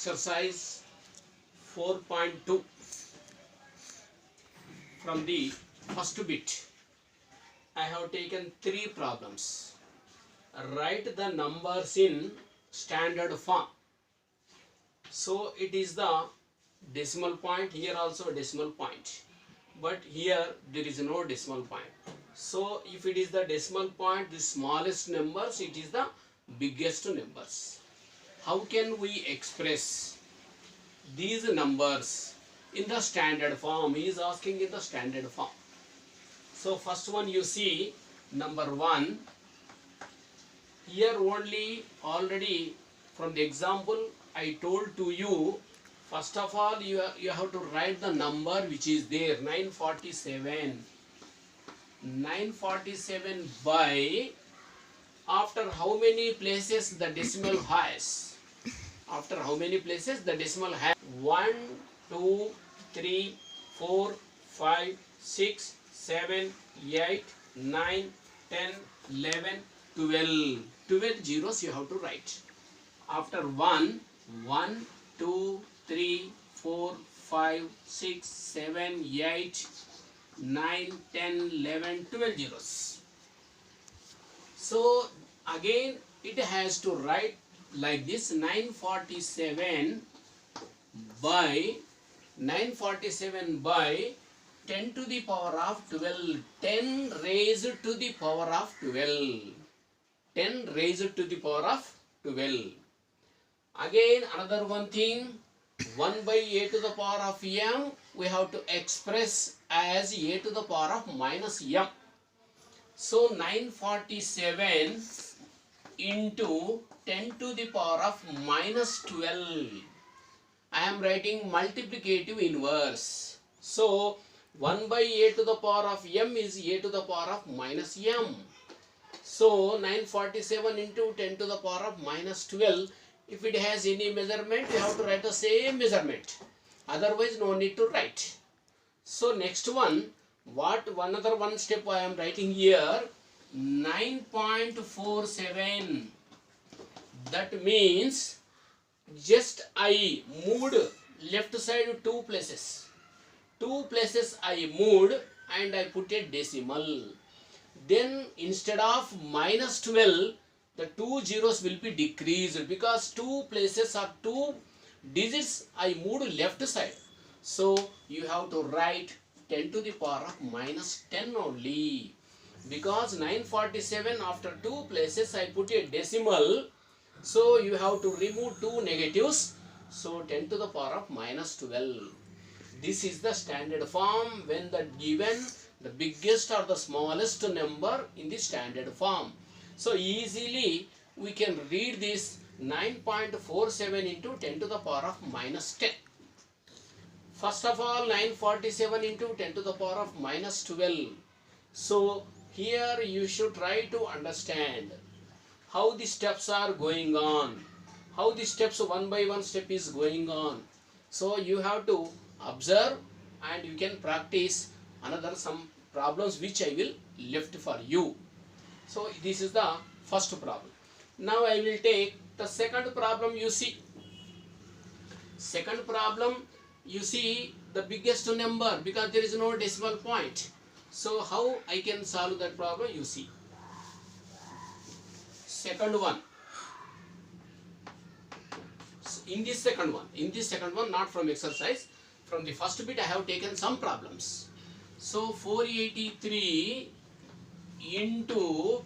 exercise 4.2 from the first bit. I have taken 3 problems. Write the numbers in standard form. So it is the decimal point, here also a decimal point, but here there is no decimal point. So if it is the decimal point, the smallest numbers, it is the biggest numbers. How can we express these numbers in the standard form? He is asking in the standard form. So first one, you see number 1. Here only already from the example I told to you, first of all you have to write the number which is there, 947. 947 by, after how many places the decimal has? After how many places the decimal has? 1, 2, 3, 4, 5, 6, 7, 8, 9, 10, 11, 12. 12 zeros you have to write. After 1, 1, 2, 3, 4, 5, 6, 7, 8, 9, 10, 11, 12 zeros. So again it has to write like this, 947 by 10 to the power of 12. 10 raised to the power of 12. 10 raised to the power of 12. Again another one thing, 1 by a to the power of m we have to express as a to the power of minus m. So 947 into 10 to the power of minus 12. I am writing multiplicative inverse. So 1 by a to the power of m is a to the power of minus m. So 947 into 10 to the power of minus 12. If it has any measurement, you have to write the same measurement. Otherwise, no need to write. So next one, another one step I am writing here, 9.47. That means just I moved left side 2 places. 2 places I moved and I put a decimal. Then instead of minus 12, the 2 zeros will be decreased because 2 places or 2 digits I moved left side. So you have to write 10 to the power of minus 10 only. Because 947 after 2 places I put a decimal. So you have to remove 2 negatives. So 10 to the power of minus 12. This is the standard form when the given the biggest or the smallest number in the standard form. So easily we can read this 9.47 into 10 to the power of minus 10. First of all 947 into 10 to the power of minus 12. So here you should try to understand how the steps are going on. How the steps one by one step is going on. So you have to observe and you can practice another some problems which I will left for you. So this is the first problem. Now I will take the second problem. You see, second problem, you see the biggest number because there is no decimal point. So how I can solve that problem? You see, second one. In this second one, not from exercise, from the first bit I have taken some problems. So 483 into,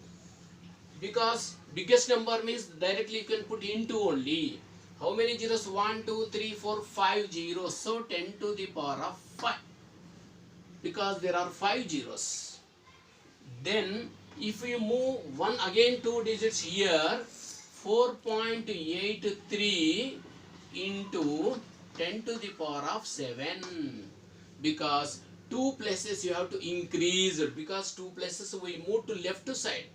because biggest number means directly you can put into only. How many zeros? 1, 2, 3, 4, 5 zeros. So 10 to the power of 5. Because there are 5 zeros. Then if we move one again 2 digits here, 4.83 into 10 to the power of 7. Because 2 places you have to increase it, because 2 places we move to left side.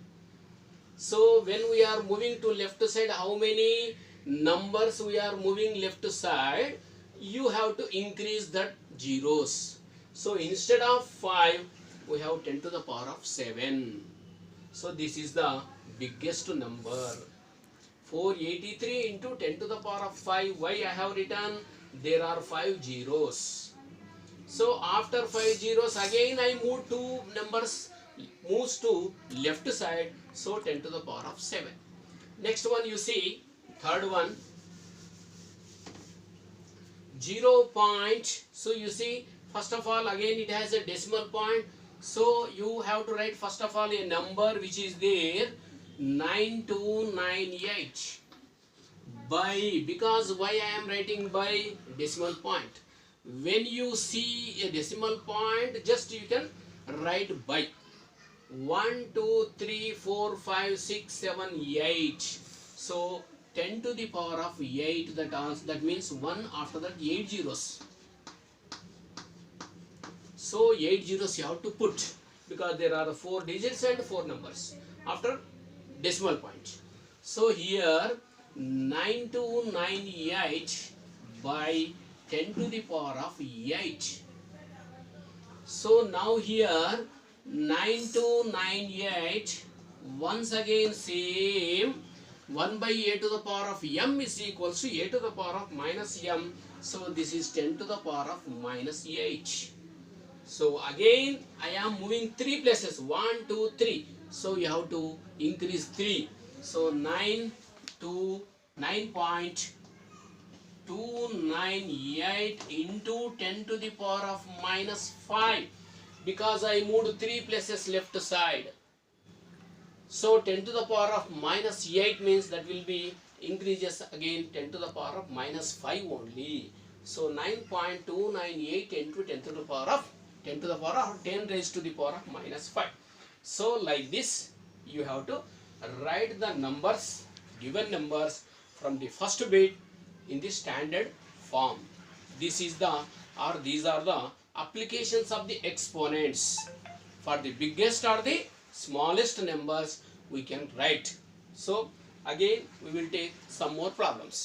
So when we are moving to left side, how many numbers we are moving left side? You have to increase that zeros. So instead of 5, we have 10 to the power of 7. So this is the biggest number. 483 into 10 to the power of 5. Why I have written? There are 5 zeros. So after 5 zeros, again I move two numbers, moves to left side. So 10 to the power of 7. Next one you see, third one, 0 point. So you see, first of all, again it has a decimal point. So you have to write first of all a number which is there, 9298. By, because why I am writing by decimal point? When you see a decimal point, just you can write by. 1 2 3 4 5 6 7 8. So 10 to the power of 8, that means 1 after that 8 zeros. So 8 zeros you have to put, because there are 4 digits and 4 numbers after decimal point. So here 9298 by 10 to the power of 8. So now here 9298, once again same, 1 by a to the power of m is equals to a to the power of minus m. So this is 10 to the power of minus 8. So again I am moving 3 places, 1 2 3. So you have to increase 3. So 9 to 9.298 into 10 to the power of minus 5, because I moved 3 places left side. So 10 to the power of minus 8 means that will be increases again 10 to the power of minus 5 only. So 9.298 into 10 to the power of 10 to the power of 10 raised to the power of minus 5. So like this you have to write the numbers, given numbers from the first bit in the standard form. This is the, or these are the applications of the exponents. For the biggest or the smallest numbers we can write. So again we will take some more problems.